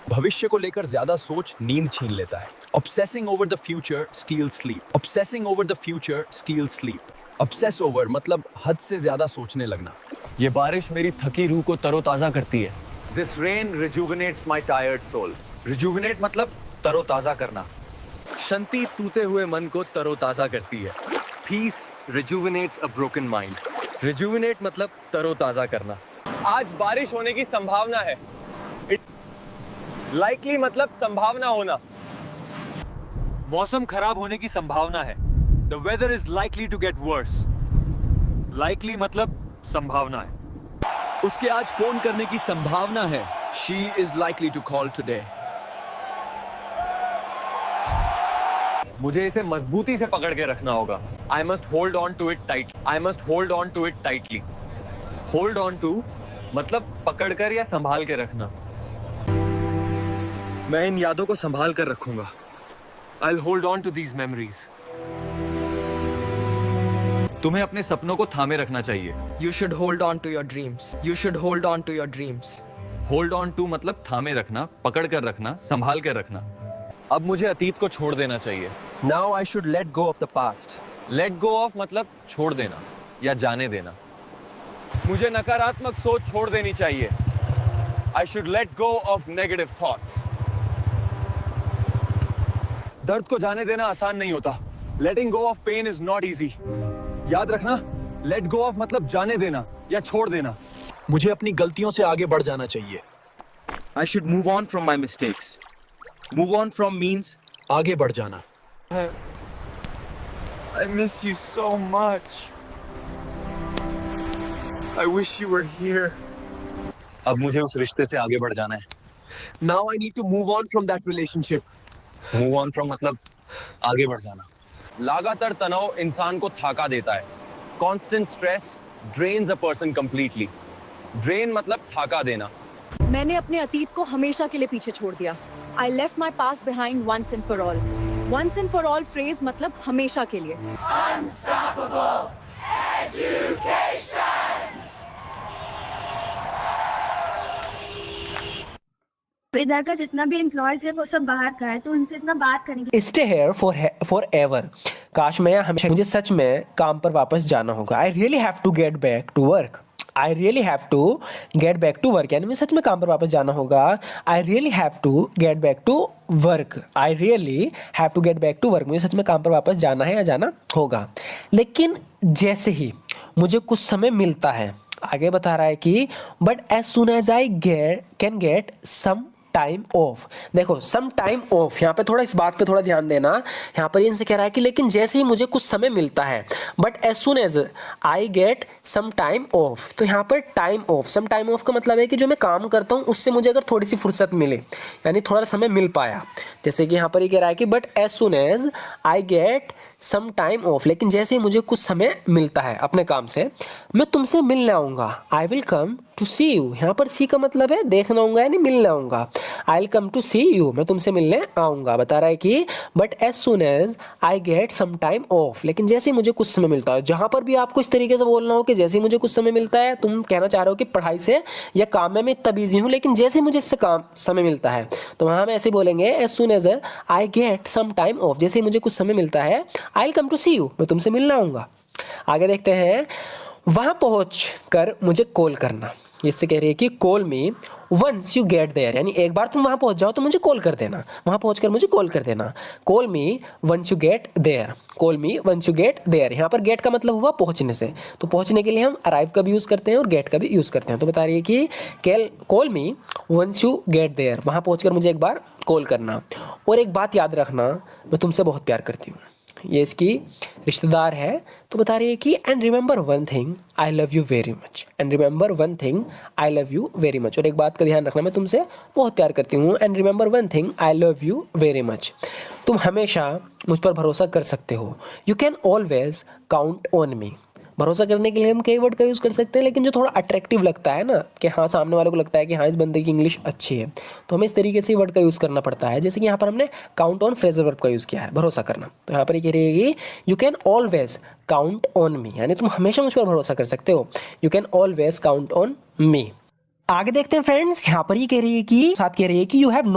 भविष्य को लेकर ज्यादा सोच नींद छीन लेता है। Obsessing over the future steel sleep. Obsessing over the future steel sleep. Obsess over मतलब हद से ज्यादा सोचने लगना। ये बारिश मेरी थकी रूह को तरोताजा करती है। This rain rejuvenates my tired soul. Rejuvenate मतलब तरोताजा करना। शांति टूटे हुए मन को तरोताजा करती है। Peace rejuvenates a broken mind. Rejuvenate मतलब तरोताजा करना। आज बारिश होने की संभावना है। लाइकली मतलब संभावना होना। मौसम खराब होने की संभावना है। The weather is likely to get worse. Likely मतलब संभावना है। उसके आज फोन करने की संभावना है। She is likely to call today. मुझे इसे मजबूती से पकड़ के रखना होगा। I must hold on to it tight. I must hold on to it tightly. Hold on to मतलब पकड़कर या संभाल के रखना। मैं इन यादों को संभाल कर रखूंगा। I'll hold on to these memories. तुम्हें अपने सपनों को थामे रखना चाहिए। You should hold on to your dreams. You should hold on to your dreams. Hold on to मतलब थामे रखना, पकड़ कर रखना, संभाल कर रखना। अब मुझे अतीत को छोड़ देना चाहिए। Now I should let go of the past. Let go of मतलब छोड़ देना या जाने देना। मुझे नकारात्मक सोच छोड़ देनी चाहिए। I should let go of negative thoughts. दर्द को जाने देना आसान नहीं होता। Letting go of pain is not easy. याद रखना, let go of मतलब जाने देना या छोड़ देना। मुझे अपनी गलतियों से आगे बढ़ जाना चाहिए। I should move on from my mistakes. Move on from means आगे बढ़ जाना। I miss you so much. I wish you were here. अब मुझे उस रिश्ते से आगे बढ़ जाना है। Now I need to move on from that relationship. Move on from मतलब आगे बढ़ जाना। लगातार तनाव इंसान को थका देता है। Constant stress drains a person completely. Drain मतलब थका देना। मैंने अपने अतीत को हमेशा के लिए पीछे छोड़ दिया। I left my past behind once and for all. Once and for all phrase मतलब हमेशा के लिए। इधर का जितना भी एम्प्लॉयज है वो सब बाहर का है, तो उनसे इतना बात करेंगे। Stay here for ever. काश मैं यहाँ हमेशा, मुझे सच में काम पर वापस जाना होगा। I really have to get back to work. I really have to get back to work, यानी मुझे सच में काम पर वापस जाना होगा। I really have to get back to work. I really have to get back to work, मुझे सच में काम पर वापस जाना है या जाना होगा। लेकिन जैसे ही मुझे कुछ समय मिलता है, आगे बता रहा है कि but as soon as I can get some time off. देखो सम टाइम ऑफ, यहाँ पे थोड़ा इस बात पे थोड़ा ध्यान देना। यहाँ पर इनसे कह रहा है कि लेकिन जैसे ही मुझे कुछ समय मिलता है, but as soon as I get some time off. तो यहाँ पर time off, some time off का मतलब है कि जो मैं काम करता हूँ उससे मुझे अगर थोड़ी सी फुर्सत मिले, यानी थोड़ा समय मिल पाया। जैसे कि यहाँ पर ये कह रहा है कि but as soon as I get some time off, लेकिन जैसे ही मुझे कुछ समय मिलता है अपने काम से, मैं तुमसे मिलने आऊँगा। I will come to see you. यहाँ पर सी का मतलब है देखना आऊँगा यानी मिलने आऊँगा। I will come to see you, मैं तुमसे मिलने आऊँगा। बता रहा है कि but as soon as I get some time off, लेकिन जैसे ही मुझे कुछ समय मिलता है। जहाँ पर भी आपको इस तरीके से बोलना हो कि जैसे ही मुझे कुछ समय मिलता है, तुम कहना चाह रहे हो कि पढ़ाई से या काम में मैं इतना बिजी हूँ, लेकिन जैसे ही मुझे इससे काम समय मिलता है, तो वहाँ मैं ऐसे बोलेंगे as soon as I get some time off, जैसे ही मुझे कुछ समय मिलता है, I will come to see you, मैं तुमसे मिलने आऊँगा। आगे देखते हैं, वहाँ पहुँच कर मुझे कॉल करना। इससे कह रही है कि call me once you get there, यानी एक बार तुम वहाँ पहुँच जाओ तो मुझे कॉल कर देना। वहाँ पहुँच कर मुझे कॉल कर देना। Call me once you get there. Call me once you get there, यहाँ पर गेट का मतलब हुआ पहुँचने से। तो पहुँचने के लिए हम अराइव का भी यूज़ करते हैं और गेट का भी यूज़ करते हैं। तो बता रही है कि call me once you get there, वहाँ पहुँच कर मुझे एक बार कॉल करना। और एक बात याद रखना, मैं तुमसे बहुत प्यार करती हूँ। ये इसकी रिश्तेदार है। तो बता रही है कि and remember one thing I love you very much. And remember one thing I love you very much, और एक बात का ध्यान रखना, मैं तुमसे बहुत प्यार करती हूँ। And remember one thing I love you very much, तुम हमेशा मुझ पर भरोसा कर सकते हो। You can always count on me. भरोसा करने के लिए हम कई वर्ड का यूज़ कर सकते हैं, लेकिन जो थोड़ा अट्रैक्टिव लगता है ना, कि हाँ सामने वाले को लगता है कि हाँ इस बंदे की इंग्लिश अच्छी है, तो हमें इस तरीके से वर्ड का यूज़ करना पड़ता है। जैसे कि यहाँ पर हमने काउंट ऑन फ्रेजल वर्ब का यूज़ किया है, भरोसा करना। तो यहाँ पर ये कह रही है कि you can always count on me, यानी तुम हमेशा मुझ पर भरोसा कर सकते हो। You can always count on me. आगे देखते हैं फ्रेंड्स, यहाँ पर ये कह रही है कि साथ कह रही है कि यू हैव नो